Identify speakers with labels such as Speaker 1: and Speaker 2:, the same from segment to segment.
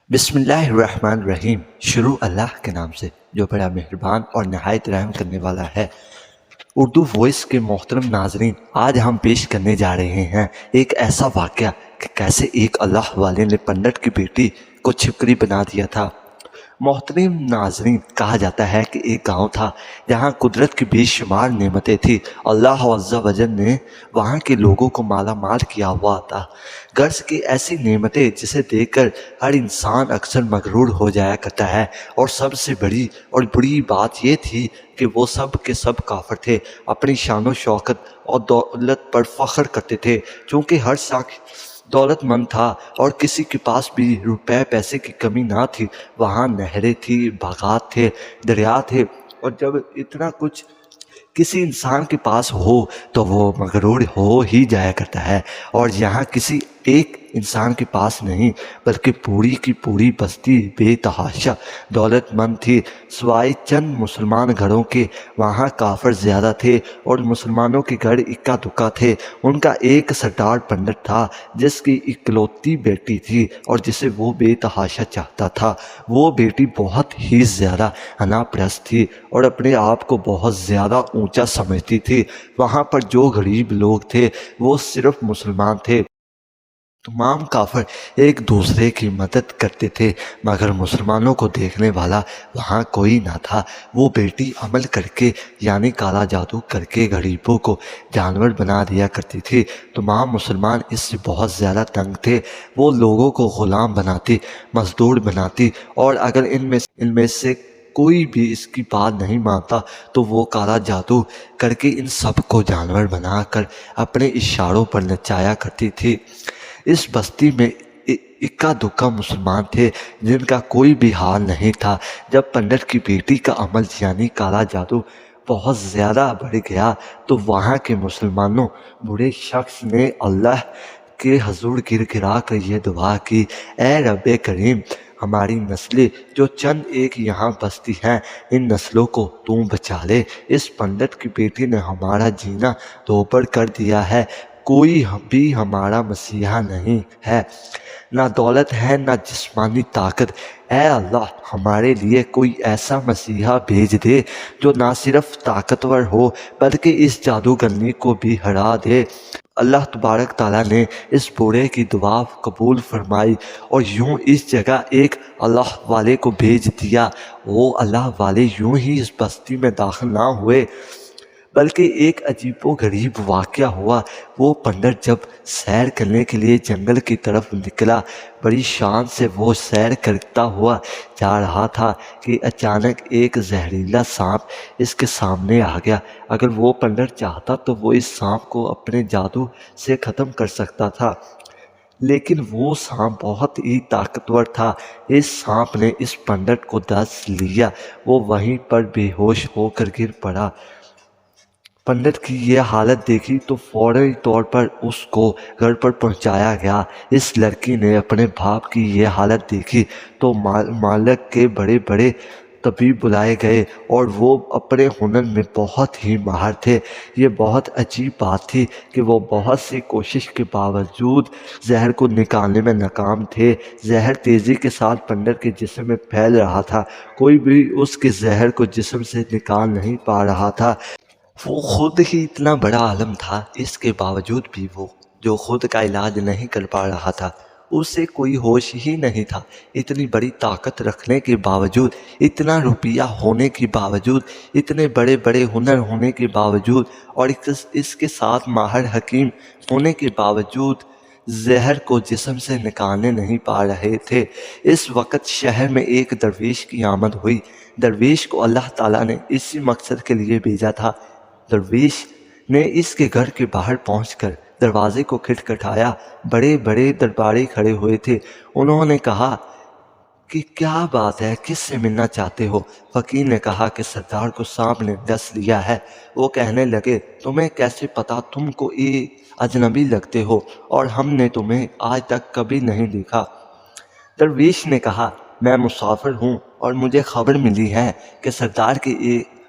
Speaker 1: بسم اللہ الرحمن الرحیم۔ شروع اللہ کے نام سے جو بڑا مہربان اور نہایت رحم کرنے والا ہے۔ اردو وائس کے محترم ناظرین، آج ہم پیش کرنے جا رہے ہیں ایک ایسا واقعہ کہ کیسے ایک اللہ والے نے پنڈت کی بیٹی کو چھپکلی بنا دیا تھا۔ محترم ناظرین، کہا جاتا ہے کہ ایک گاؤں تھا جہاں قدرت کی بے شمار نعمتیں تھیں۔ اللہ عز و جل نے وہاں کے لوگوں کو مالا مال کیا ہوا تھا۔ غرض کی ایسی نعمتیں جسے دیکھ کر ہر انسان اکثر مغرور ہو جایا کرتا ہے، اور سب سے بڑی اور بری بات یہ تھی کہ وہ سب کے سب کافر تھے، اپنی شان و شوکت اور دولت پر فخر کرتے تھے۔ چونکہ ہر شخص دولت مند تھا اور کسی کے پاس بھی روپے پیسے کی کمی نہ تھی، وہاں نہریں تھی، باغات تھے، دریا تھے، اور جب اتنا کچھ کسی انسان کے پاس ہو تو وہ مغرور ہو ہی جایا کرتا ہے۔ اور یہاں کسی ایک انسان کے پاس نہیں بلکہ پوری کی پوری بستی بے تحاشا دولت مند تھی، سوائے چند مسلمان گھروں کے۔ وہاں کافر زیادہ تھے اور مسلمانوں کے گھر اکا دکا تھے۔ ان کا ایک سردار پنڈت تھا جس کی اکلوتی بیٹی تھی اور جسے وہ بے تحاشا چاہتا تھا۔ وہ بیٹی بہت ہی زیادہ انا پرست تھی اور اپنے آپ کو بہت زیادہ اونچا سمجھتی تھی۔ وہاں پر جو غریب لوگ تھے وہ صرف مسلمان تھے۔ تمام کافر ایک دوسرے کی مدد کرتے تھے، مگر مسلمانوں کو دیکھنے والا وہاں کوئی نہ تھا۔ وہ بیٹی عمل کر کے یعنی کالا جادو کر کے غریبوں کو جانور بنا دیا کرتی تھی۔ تمام مسلمان اس سے بہت زیادہ تنگ تھے۔ وہ لوگوں کو غلام بناتی، مزدور بناتی، اور اگر ان میں سے کوئی بھی اس کی بات نہیں مانتا تو وہ کالا جادو کر کے ان سب کو جانور بنا کر اپنے اشاروں پر نچایا کرتی تھی۔ اس بستی میں اکا دکا مسلمان تھے جن کا کوئی بھی حال نہیں تھا۔ جب پنڈت کی بیٹی کا عمل یعنی کالا جادو بہت زیادہ بڑھ گیا تو وہاں کے مسلمانوں بڑے شخص نے اللہ کے حضور گر گرا کر یہ دعا کی، اے رب کریم، ہماری نسلیں جو چند ایک یہاں بستی ہیں، ان نسلوں کو تو بچا لے۔ اس پنڈت کی بیٹی نے ہمارا جینا دوپہر کر دیا ہے۔ کوئی بھی ہمارا مسیحا نہیں ہے، نہ دولت ہے نہ جسمانی طاقت۔ اے اللہ، ہمارے لیے کوئی ایسا مسیحا بھیج دے جو نہ صرف طاقتور ہو بلکہ اس جادوگرنی کو بھی ہرا دے۔ اللہ تبارک تعالیٰ نے اس بوڑھے کی دعا قبول فرمائی اور یوں اس جگہ ایک اللہ والے کو بھیج دیا۔ وہ اللہ والے یوں ہی اس بستی میں داخل نہ ہوئے بلکہ ایک عجیب و غریب واقعہ ہوا۔ وہ پنڈت جب سیر کرنے کے لیے جنگل کی طرف نکلا، بڑی شان سے وہ سیر کرتا ہوا جا رہا تھا کہ اچانک ایک زہریلا سانپ اس کے سامنے آ گیا۔ اگر وہ پنڈت چاہتا تو وہ اس سانپ کو اپنے جادو سے ختم کر سکتا تھا، لیکن وہ سانپ بہت ہی طاقتور تھا۔ اس سانپ نے اس پنڈت کو ڈس لیا، وہ وہیں پر بے ہوش ہو کر گر پڑا۔ پنڈت کی یہ حالت دیکھی تو فوری طور پر اس کو گھر پر پہنچایا گیا۔ اس لڑکی نے اپنے باپ کی یہ حالت دیکھی تو مالک کے بڑے بڑے طبیب بلائے گئے اور وہ اپنے ہنر میں بہت ہی ماہر تھے۔ یہ بہت عجیب بات تھی کہ وہ بہت سی کوشش کے باوجود زہر کو نکالنے میں ناکام تھے۔ زہر تیزی کے ساتھ پنڈت کے جسم میں پھیل رہا تھا، کوئی بھی اس کے زہر کو جسم سے نکال نہیں پا رہا تھا۔ وہ خود ہی اتنا بڑا عالم تھا، اس کے باوجود بھی وہ جو خود کا علاج نہیں کر پا رہا تھا، اسے کوئی ہوش ہی نہیں تھا۔ اتنی بڑی طاقت رکھنے کے باوجود، اتنا روپیہ ہونے کے باوجود، اتنے بڑے بڑے ہنر ہونے کے باوجود اور اس کے ساتھ ماہر حکیم ہونے کے باوجود زہر کو جسم سے نکالنے نہیں پا رہے تھے۔ اس وقت شہر میں ایک درویش کی آمد ہوئی۔ درویش کو اللہ تعالیٰ نے اسی مقصد کے لیے بھیجا تھا۔ درویش نے اس کے گھر کے باہر پہنچ کر دروازے کو کھٹکھٹایا۔ بڑے بڑے درباری کھڑے ہوئے تھے۔ انہوں نے کہا کہ کیا بات ہے، کس سے ملنا چاہتے ہو؟ فقیر نے کہا کہ سردار کو سانپ نے ڈس لیا ہے۔ وہ کہنے لگے، تمہیں کیسے پتا؟ تم کو یہ اجنبی لگتے ہو اور ہم نے تمہیں آج تک کبھی نہیں دیکھا۔ درویش نے کہا، میں مسافر ہوں اور مجھے خبر ملی ہے کہ سردار کے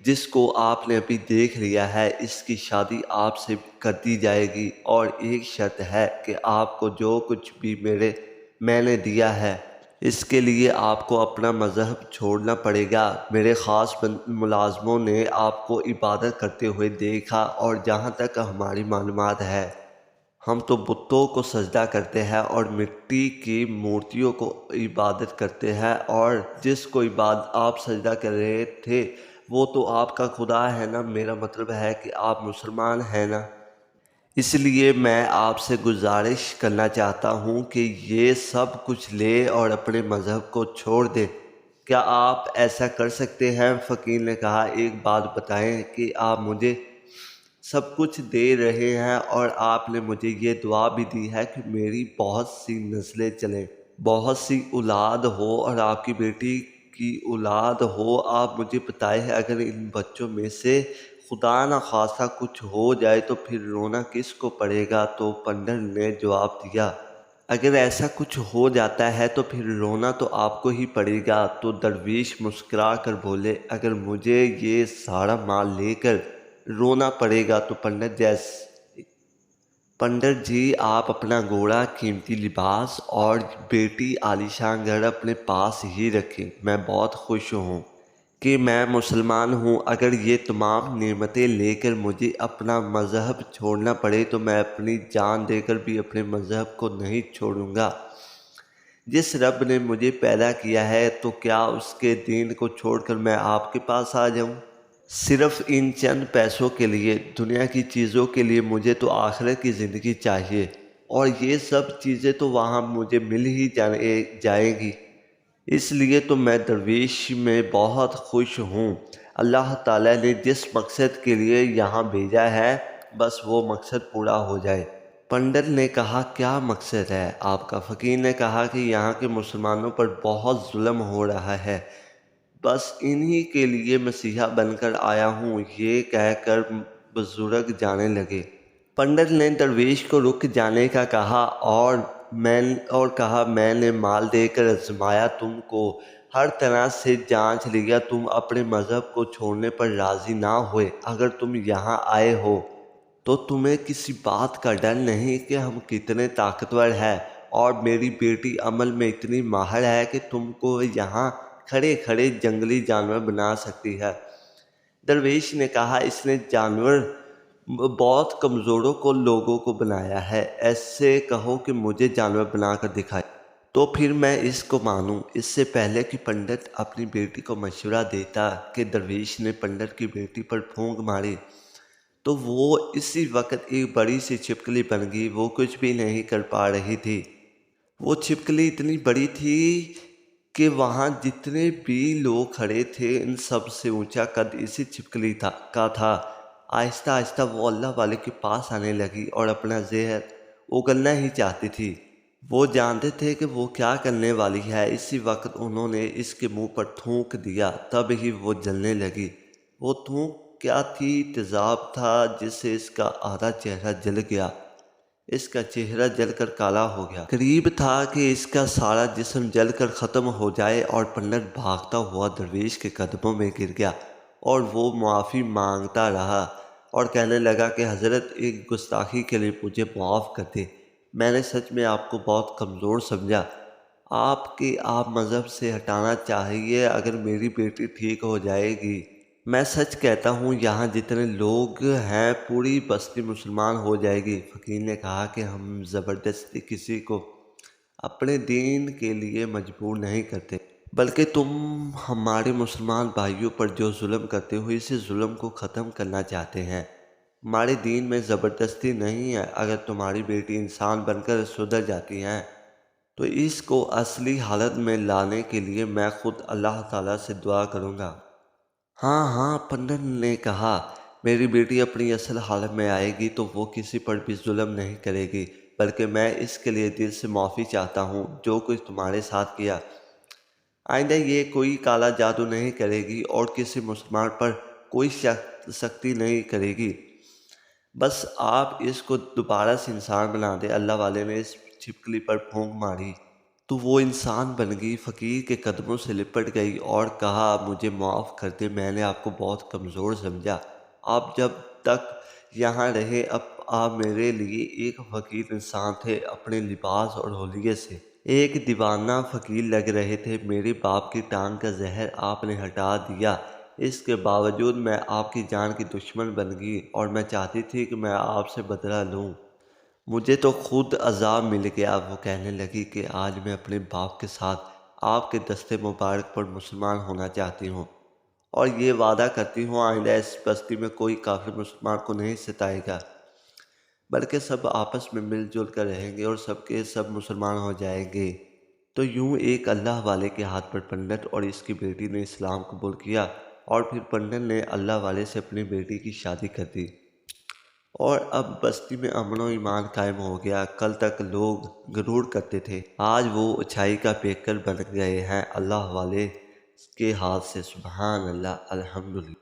Speaker 1: جس کو آپ نے ابھی دیکھ لیا ہے اس کی شادی آپ سے کر دی جائے گی، اور ایک شرط ہے کہ آپ کو جو کچھ بھی میں نے دیا ہے اس کے لیے آپ کو اپنا مذہب چھوڑنا پڑے گا۔ میرے خاص ملازموں نے آپ کو عبادت کرتے ہوئے دیکھا، اور جہاں تک ہماری معلومات ہے ہم تو بتوں کو سجدہ کرتے ہیں اور مٹی کی مورتیوں کو عبادت کرتے ہیں، اور جس کو عبادت آپ سجدہ کر رہے تھے وہ تو آپ کا خدا ہے نا۔ میرا مطلب ہے کہ آپ مسلمان ہیں نا۔ اس لیے میں آپ سے گزارش کرنا چاہتا ہوں کہ یہ سب کچھ لے اور اپنے مذہب کو چھوڑ دے۔ کیا آپ ایسا کر سکتے ہیں؟ فقیر نے کہا، ایک بات بتائیں کہ آپ مجھے سب کچھ دے رہے ہیں اور آپ نے مجھے یہ دعا بھی دی ہے کہ میری بہت سی نسلیں چلیں، بہت سی اولاد ہو اور آپ کی بیٹی کی اولاد ہو۔ آپ مجھے بتائیں اگر ان بچوں میں سے خدا نہ خواستہ کچھ ہو جائے تو پھر رونا کس کو پڑے گا؟ تو پنڈت نے جواب دیا، اگر ایسا کچھ ہو جاتا ہے تو پھر رونا تو آپ کو ہی پڑے گا۔ تو درویش مسکرا کر بولے، اگر مجھے یہ سارا مال لے کر رونا پڑے گا تو پنڈت جی آپ اپنا گھوڑا، قیمتی لباس اور بیٹی عالیشان گھر اپنے پاس ہی رکھیں۔ میں بہت خوش ہوں کہ میں مسلمان ہوں۔ اگر یہ تمام نعمتیں لے کر مجھے اپنا مذہب چھوڑنا پڑے تو میں اپنی جان دے کر بھی اپنے مذہب کو نہیں چھوڑوں گا۔ جس رب نے مجھے پیدا کیا ہے تو کیا اس کے دین کو چھوڑ کر میں آپ کے پاس آ جاؤں؟ صرف ان چند پیسوں کے لیے، دنیا کی چیزوں کے لیے؟ مجھے تو آخرت کی زندگی چاہیے، اور یہ سب چیزیں تو وہاں مجھے مل ہی جائیں گی۔ اس لیے تو میں درویش میں بہت خوش ہوں۔ اللہ تعالیٰ نے جس مقصد کے لیے یہاں بھیجا ہے بس وہ مقصد پورا ہو جائے۔ پنڈت نے کہا، کیا مقصد ہے آپ کا؟ فقیر نے کہا کہ یہاں کے مسلمانوں پر بہت ظلم ہو رہا ہے، بس انہی کے لیے مسیحا بن کر آیا ہوں۔ یہ کہہ کر بزرگ جانے لگے۔ پنڈت نے درویش کو رک جانے کا کہا اور کہا، میں نے مال دے کر آزمایا تم کو، ہر طرح سے جانچ لیا، تم اپنے مذہب کو چھوڑنے پر راضی نہ ہوئے۔ اگر تم یہاں آئے ہو تو تمہیں کسی بات کا ڈر نہیں کہ ہم کتنے طاقتور ہیں، اور میری بیٹی عمل میں اتنی ماہر ہے کہ تم کو یہاں کھڑے کھڑے جنگلی جانور بنا سکتی ہے۔ درویش نے کہا، اس نے جانور بہت کمزوروں کو لوگوں کو بنایا ہے، ایسے کہو کہ مجھے جانور بنا کر دکھائے تو پھر میں اس کو مانوں۔ اس سے پہلے کہ پنڈت اپنی بیٹی کو مشورہ دیتا کہ درویش نے پنڈت کی بیٹی پر پھونک ماری تو وہ اسی وقت ایک بڑی سی چھپکلی بن گئی۔ وہ کچھ بھی نہیں کر پا رہی تھی۔ وہ چھپکلی اتنی بڑی تھی کہ وہاں جتنے بھی لوگ کھڑے تھے ان سب سے اونچا قد اسی چھپکلی کا تھا۔ آہستہ آہستہ وہ اللہ والے کے پاس آنے لگی اور اپنا زہر اگلنا ہی چاہتی تھی۔ وہ جانتے تھے کہ وہ کیا کرنے والی ہے۔ اسی وقت انہوں نے اس کے منہ پر تھونک دیا، تب ہی وہ جلنے لگی۔ وہ تھونک کیا تھی؟ تیزاب تھا جس سے اس کا آدھا چہرہ جل گیا۔ اس کا چہرہ جل کر کالا ہو گیا۔ قریب تھا کہ اس کا سارا جسم جل کر ختم ہو جائے، اور پنڈت بھاگتا ہوا درویش کے قدموں میں گر گیا اور وہ معافی مانگتا رہا اور کہنے لگا کہ حضرت، ایک گستاخی کے لیے مجھے معاف کر دے۔ میں نے سچ میں آپ کو بہت کمزور سمجھا۔ آپ مذہب سے ہٹانا چاہیے، اگر میری بیٹی ٹھیک ہو جائے گی۔ میں سچ کہتا ہوں یہاں جتنے لوگ ہیں پوری بستی مسلمان ہو جائے گی۔ فقیر نے کہا کہ ہم زبردستی کسی کو اپنے دین کے لیے مجبور نہیں کرتے، بلکہ تم ہمارے مسلمان بھائیوں پر جو ظلم کرتے ہو اسی ظلم کو ختم کرنا چاہتے ہیں۔ ہمارے دین میں زبردستی نہیں ہے۔ اگر تمہاری بیٹی انسان بن کر سدھر جاتی ہے تو اس کو اصلی حالت میں لانے کے لیے میں خود اللہ تعالیٰ سے دعا کروں گا۔ ہاں ہاں، پنڈت نے کہا، میری بیٹی اپنی اصل حالت میں آئے گی تو وہ کسی پر بھی ظلم نہیں کرے گی، بلکہ میں اس کے لیے دل سے معافی چاہتا ہوں جو کچھ تمہارے ساتھ کیا۔ آئندہ یہ کوئی کالا جادو نہیں کرے گی اور کسی مسلمان پر کوئی سختی نہیں کرے گی۔ بس آپ اس کو دوبارہ سے انسان بنا دیں۔ اللہ والے نے اس چھپکلی پر پھونک ماری تو وہ انسان بن گئی، فقیر کے قدموں سے لپٹ گئی اور کہا مجھے معاف کر دے، میں نے آپ کو بہت کمزور سمجھا، آپ جب تک یہاں رہے اب آپ میرے لیے ایک فقیر انسان تھے، اپنے لباس اور حلیے سے ایک دیوانہ فقیر لگ رہے تھے، میرے باپ کی ٹانگ کا زہر آپ نے ہٹا دیا، اس کے باوجود میں آپ کی جان کی دشمن بن گئی اور میں چاہتی تھی کہ میں آپ سے بدلہ لوں، مجھے تو خود عذاب مل گیا۔ وہ کہنے لگی کہ آج میں اپنے باپ کے ساتھ آپ کے دستے مبارک پر مسلمان ہونا چاہتی ہوں اور یہ وعدہ کرتی ہوں آئندہ اس بستی میں کوئی کافر مسلمان کو نہیں ستائے گا، بلکہ سب آپس میں مل جل کر رہیں گے اور سب کے سب مسلمان ہو جائیں گے۔ تو یوں ایک اللہ والے کے ہاتھ پر پنڈت اور اس کی بیٹی نے اسلام قبول کیا اور پھر پنڈت نے اللہ والے سے اپنی بیٹی کی شادی کر دی اور اب بستی میں امن و ایمان قائم ہو گیا۔ کل تک لوگ غرور کرتے تھے، آج وہ اچھائی کا پیکر بن گئے ہیں اللہ والے کے ہاتھ سے۔ سبحان اللہ، الحمدللہ۔